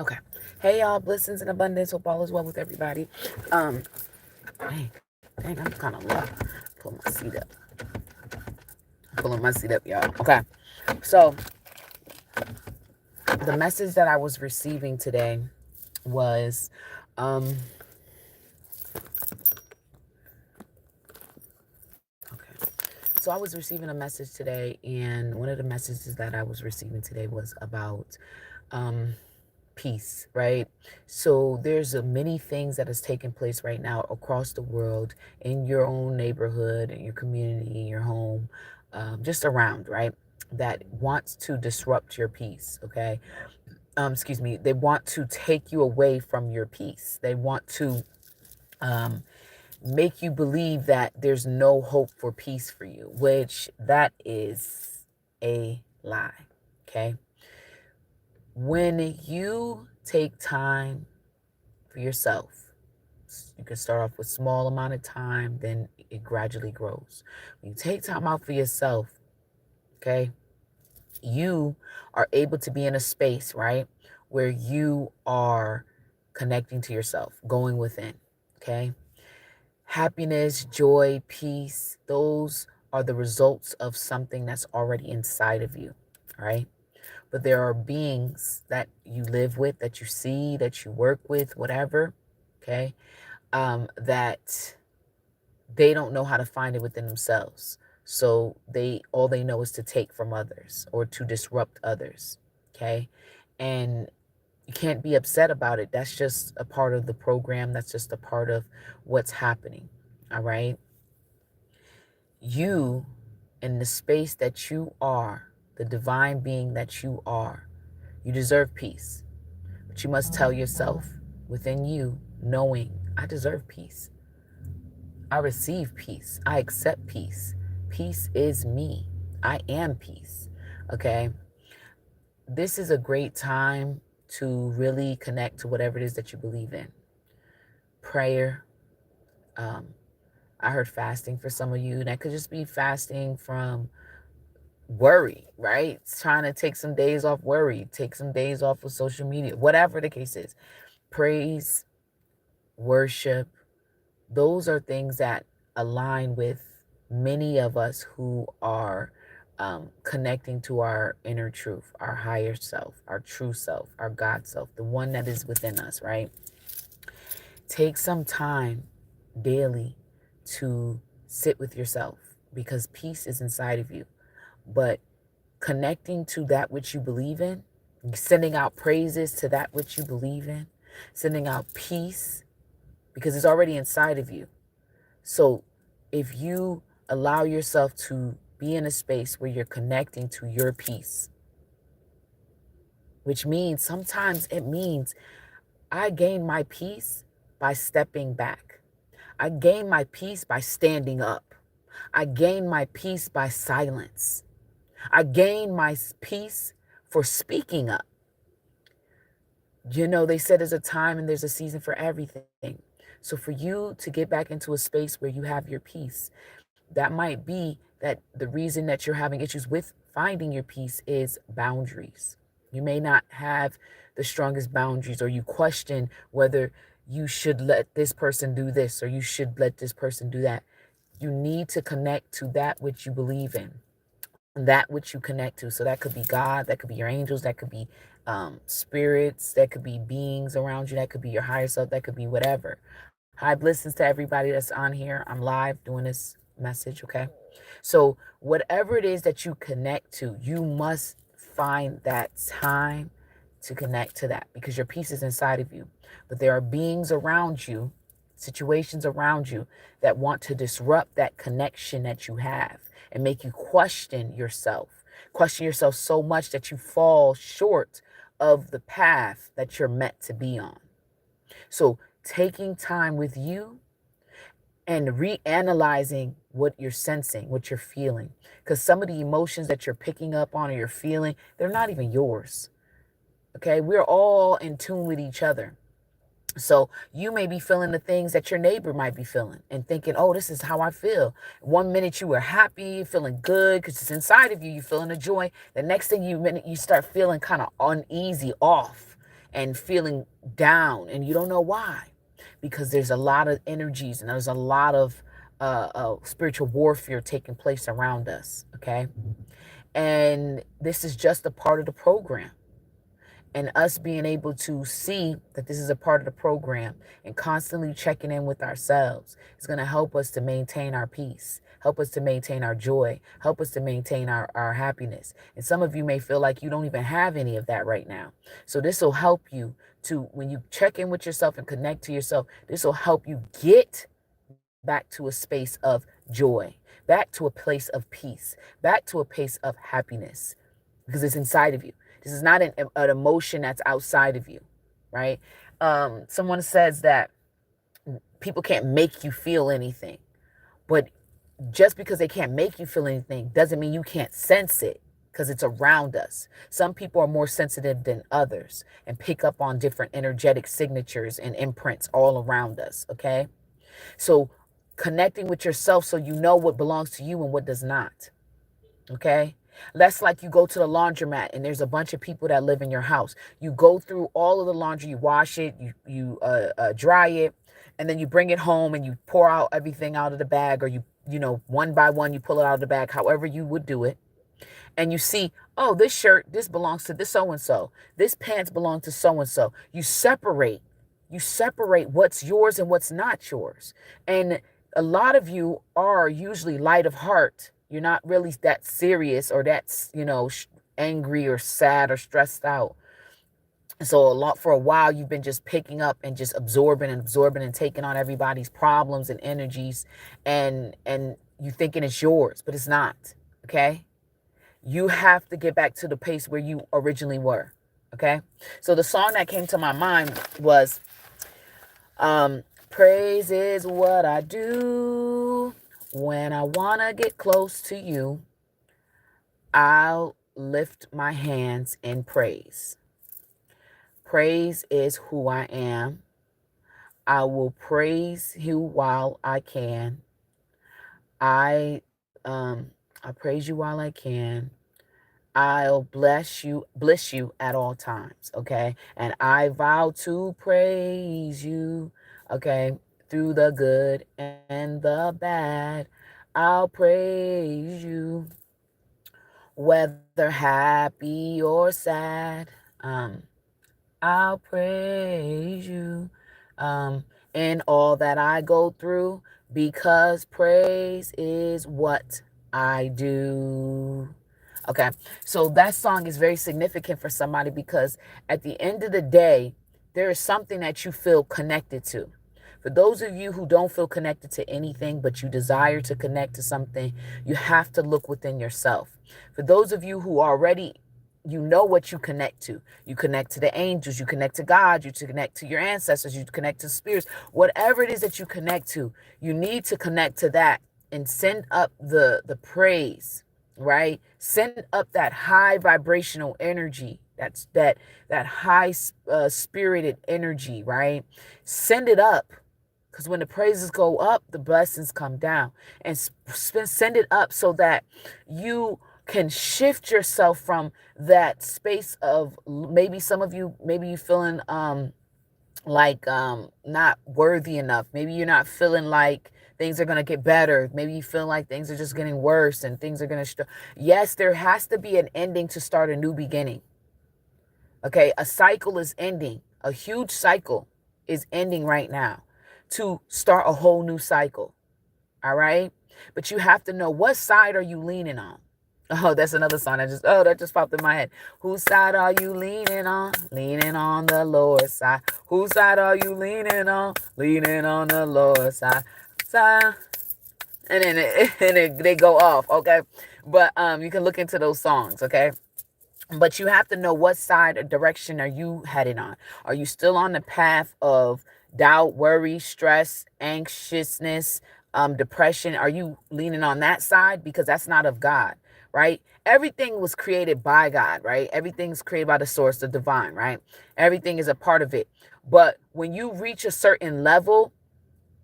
Okay. Hey y'all, blessings and abundance. Hope all is well with everybody. Um, dang, I'm kind of low. Pull my seat up. Pulling my seat up, y'all. Okay. So the message that I was receiving today was, um, okay. So I was receiving a message today, and one of the messages that I was receiving today was about, um, peace, right? So there's many things that is taking place right now across the world, in your own neighborhood, in your community, in your home, just around, right? That wants to disrupt your peace. Okay. Excuse me. They want to take you away from your peace. They want to um, make you believe that there's no hope for peace for you, which that is a lie. Okay. When you take time for yourself, you can start off with small amount of time, then it gradually grows. When you take time out for yourself, okay, you are able to be in a space, right, where you are connecting to yourself, going within, okay? Happiness, joy, peace, those are the results of something that's already inside of you, all right? But there are beings that you live with, that you see, that you work with, whatever, okay, that they don't know how to find it within themselves. So all they know is to take from others or to disrupt others, okay? And you can't be upset about it. That's just a part of the program. That's just a part of what's happening, all right? You, in the space that you are, the divine being that you are, you deserve peace. But you must tell yourself within you, knowing, I deserve peace. I receive peace. I accept peace. Peace is me. I am peace. Okay. This is a great time to really connect to whatever it is that you believe in. Prayer. Um, I heard fasting for some of you. That could just be fasting from worry, right? It's trying to take some days off worry, take some days off of social media, whatever the case is. Praise, worship, those are things that align with many of us who are connecting to our inner truth, our higher self, our true self, our God self, the one that is within us, right? Take some time daily to sit with yourself, because peace is inside of you. But connecting to that which you believe in, sending out praises to that which you believe in, sending out peace, because it's already inside of you. So if you allow yourself to be in a space where you're connecting to your peace, which means sometimes it means I gain my peace by stepping back. I gain my peace by standing up. I gain my peace by silence. I gain my peace for speaking up. You know, they said there's a time and there's a season for everything. So for you to get back into a space where you have your peace, that might be that the reason that you're having issues with finding your peace is boundaries. You may not have the strongest boundaries, or you question whether you should let this person do this or you should let this person do that. You need to connect to that which you believe in, that which you connect to. So that could be God, that could be your angels, that could be spirits, that could be beings around you, that could be your higher self, that could be whatever. Hi, blessings to everybody that's on here. I'm live doing this message, okay? So whatever it is that you connect to, you must find that time to connect to that, because your peace is inside of you. But there are beings around you, situations around you, that want to disrupt that connection that you have and make you question yourself so much that you fall short of the path that you're meant to be on. So taking time with you and reanalyzing what you're sensing, what you're feeling. Because some of the emotions that you're picking up on or you're feeling, they're not even yours. Okay, we're all in tune with each other. So you may be feeling the things that your neighbor might be feeling and thinking, oh, this is how I feel. One minute you were happy, feeling good because it's inside of you, you're feeling the joy. The next thing you start feeling kind of uneasy, off. and feeling down, and you don't know why, because there's a lot of energies and there's a lot of spiritual warfare taking place around us. Okay. And this is just a part of the program. And us being able to see that this is a part of the program and constantly checking in with ourselves is going to help us to maintain our peace, help us to maintain our joy, help us to maintain our happiness. And some of you may feel like you don't even have any of that right now. So this will help you to, when you check in with yourself and connect to yourself, this will help you get back to a space of joy, back to a place of peace, back to a place of happiness, because it's inside of you. This is not an emotion that's outside of you, right? Someone says that people can't make you feel anything, but just because they can't make you feel anything doesn't mean you can't sense it, because it's around us. Some people are more sensitive than others and pick up on different energetic signatures and imprints all around us, okay? So connecting with yourself so you know what belongs to you and what does not. Okay. That's like you go to the laundromat and there's a bunch of people that live in your house. You go through all of the laundry, you wash it, you dry it, and then you bring it home and you pour out everything out of the bag, or one by one, you pull it out of the bag, however you would do it. And you see, oh, this shirt, this belongs to this so-and-so. This pants belong to so-and-so. You separate what's yours and what's not yours. And a lot of you are usually light of heart. You're not really that serious or that, angry or sad or stressed out. So for a while, you've been just picking up and just absorbing and taking on everybody's problems and energies, and you thinking it's yours, but it's not. Okay. You have to get back to the place where you originally were. Okay. So the song that came to my mind was, praise is what I do when I want to get close to you. I'll lift my hands in praise. Praise is who I am. I will praise you while I can. I praise you while I can. I'll bless you at all times, okay? And I vow to praise you, okay, through the good and the bad. I'll praise you, whether happy or sad. I'll praise you in all that I go through, because praise is what I do. Okay, so that song is very significant for somebody, because at the end of the day, there is something that you feel connected to. For those of you who don't feel connected to anything, but you desire to connect to something, you have to look within yourself. For those of you who already, you know what you connect to. You connect to the angels, you connect to God, you connect to your ancestors, you connect to spirits. Whatever it is that you connect to, you need to connect to that and send up the praise, right? Send up that high vibrational energy. That's that high spirited energy, right? Send it up, because when the praises go up, the blessings come down. And send it up so that you can shift yourself from that space of, maybe some of you, maybe you feeling not worthy enough. Maybe you're not feeling like things are going to get better. Maybe you feel like things are just getting worse and things are going to yes, there has to be an ending to start a new beginning. Okay, a cycle is ending. A huge cycle is ending right now to start a whole new cycle. All right? But you have to know, what side are you leaning on? Oh, that's another song that just popped in my head. Whose side are you leaning on? Leaning on the Lord's side. Whose side are you leaning on? Leaning on the Lord's side. Side. And then they go off, okay? But you can look into those songs, okay? But you have to know, what side or direction are you heading on? Are you still on the path of doubt, worry, stress, anxiousness, depression? Are you leaning on that side? Because that's not of God, right? Everything was created by God, right? Everything's created by the source, the divine, right? Everything is a part of it. But when you reach a certain level,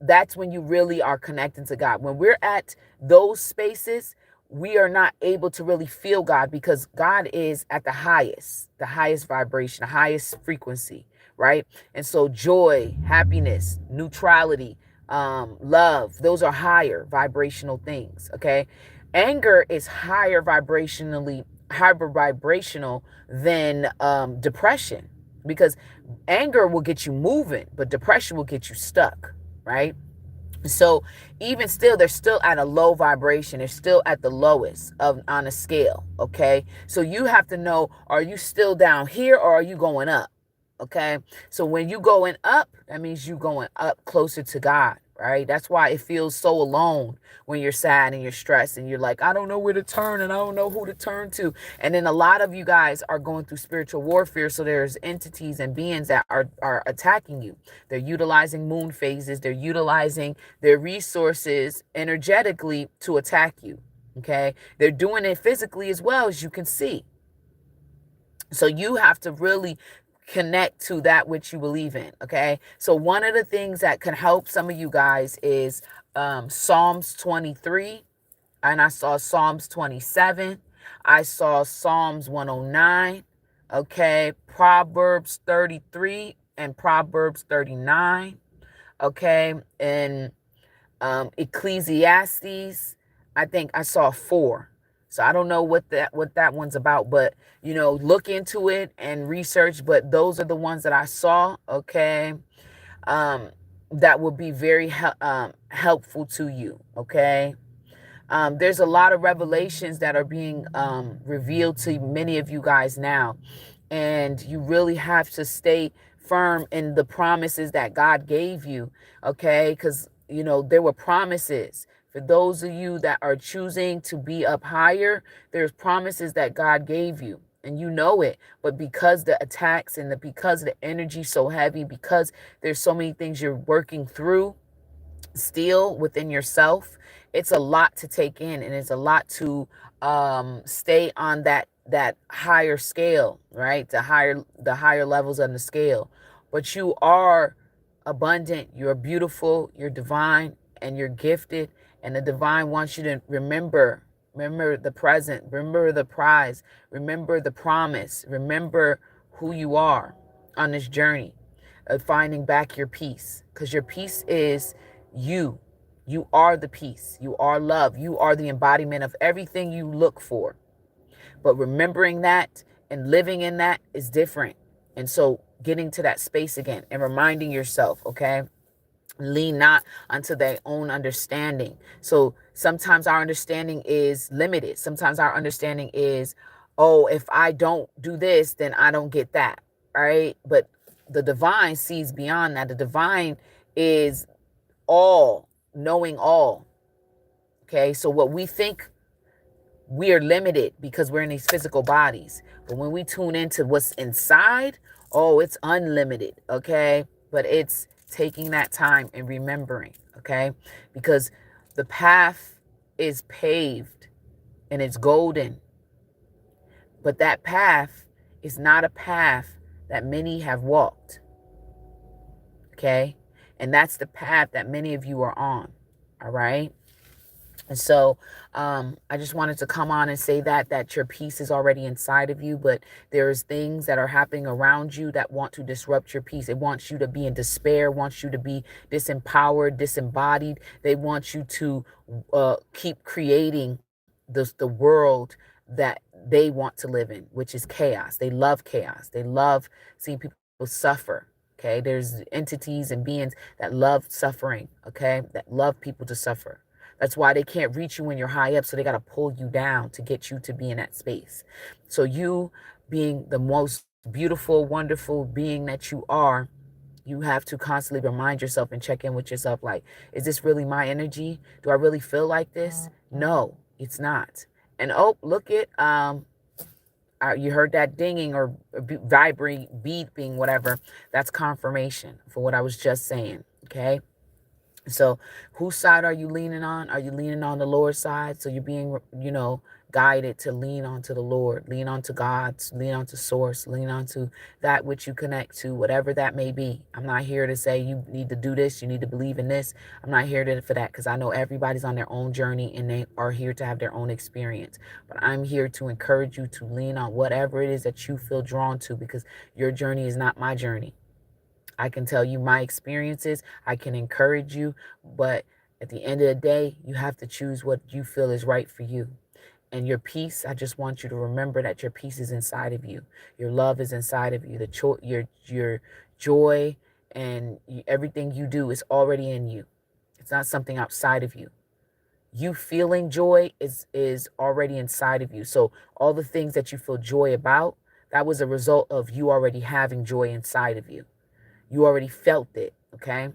that's when you really are connecting to God. When we're at those spaces, we are not able to really feel God because God is at the highest vibration, the highest frequency, right? And so joy, happiness, neutrality, love, those are higher vibrational things, okay? Anger is higher vibrational than depression, because anger will get you moving, but depression will get you stuck, right? So even still, they're still at a low vibration. They're still at the lowest of on a scale. Okay. So you have to know, are you still down here or are you going up? Okay. So when you going up, that means you going up closer to God, right? That's why it feels so alone when you're sad and you're stressed and you're like, I don't know where to turn and I don't know who to turn to. And then a lot of you guys are going through spiritual warfare. So there's entities and beings that are attacking you. They're utilizing moon phases. They're utilizing their resources energetically to attack you. Okay. They're doing it physically as well, as you can see. So you have to really connect to that which you believe in. Okay. So one of the things that can help some of you guys is Psalms 23. And I saw Psalms 27. I saw Psalms 109. Okay. Proverbs 33 and Proverbs 39. Okay. And Ecclesiastes, I think I saw 4. So I don't know what that one's about, but look into it and research. But those are the ones that I saw. Okay, um, that will be very helpful to you. Okay, there's a lot of revelations that are being revealed to many of you guys now, and you really have to stay firm in the promises that God gave you. Okay, because there were promises for those of you that are choosing to be up higher. There's promises that God gave you and you know it, but because the attacks and because the energy so heavy, because there's so many things you're working through still within yourself, it's a lot to take in, and it's a lot to stay on that higher scale, right? The higher levels on the scale. But you are abundant, you're beautiful, you're divine, and you're gifted. And the divine wants you to remember the present, remember the prize, remember the promise, remember who you are on this journey of finding back your peace, because your peace is you. You are the peace. You are love. You are the embodiment of everything you look for. But remembering that and living in that is different. And so getting to that space again and reminding yourself, okay, lean not unto their own understanding. So sometimes our understanding is limited. Sometimes our understanding is, oh, if I don't do this, then I don't get that. Right. But the divine sees beyond that. The divine is all knowing all. Okay. So what we think, we are limited because we're in these physical bodies. But when we tune into what's inside, oh, it's unlimited. Okay. But it's taking that time and remembering. Okay. Because the path is paved and it's golden. But that path is not a path that many have walked. Okay. And that's the path that many of you are on. All right. And so I just wanted to come on and say that your peace is already inside of you, but there's things that are happening around you that want to disrupt your peace. It wants you to be in despair, wants you to be disempowered, disembodied. They want you to keep creating the world that they want to live in, which is chaos. They love chaos. They love seeing people suffer. Okay, there's entities and beings that love suffering. Okay, that love people to suffer. That's why they can't reach you when you're high up. So they got to pull you down to get you to be in that space. So you being the most beautiful, wonderful being that you are, you have to constantly remind yourself and check in with yourself. Like, is this really my energy? Do I really feel like this? No, it's not. And oh, look at, you heard that dinging or vibrating, beeping, whatever. That's confirmation for what I was just saying. Okay. So whose side are you leaning on? Are you leaning on the Lord's side? So you're being, guided to lean onto the Lord, lean onto God, lean onto source, lean onto that which you connect to, whatever that may be. I'm not here to say you need to do this, you need to believe in this. I'm not here for that, because I know everybody's on their own journey and they are here to have their own experience. But I'm here to encourage you to lean on whatever it is that you feel drawn to, because your journey is not my journey. I can tell you my experiences. I can encourage you. But at the end of the day, you have to choose what you feel is right for you. And your peace, I just want you to remember that your peace is inside of you. Your love is inside of you. Your joy and everything you do is already in you. It's not something outside of you. You feeling joy is already inside of you. So all the things that you feel joy about, that was a result of you already having joy inside of you. You already felt it, okay?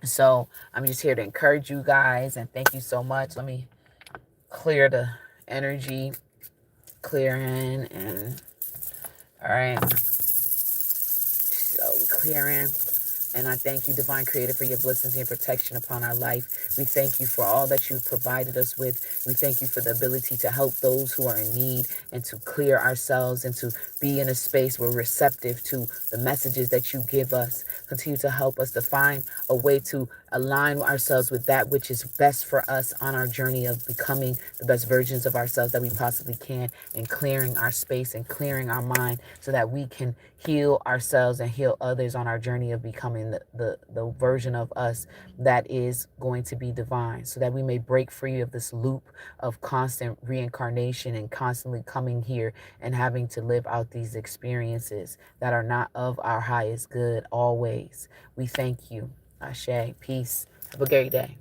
So I'm just here to encourage you guys, and thank you so much. Let me clear the energy, clear in, and all right, slowly clear in. And I thank you, Divine Creator, for your blessings and protection upon our life. We thank you for all that you've provided us with. We thank you for the ability to help those who are in need and to clear ourselves and to be in a space where we're receptive to the messages that you give us. Continue to help us to find a way to align ourselves with that which is best for us on our journey of becoming the best versions of ourselves that we possibly can, and clearing our space and clearing our mind so that we can heal ourselves and heal others on our journey of becoming the version of us that is going to be divine, so that we may break free of this loop of constant reincarnation and constantly coming here and having to live out these experiences that are not of our highest good always. We thank you. Ashe. Peace. Have a great day.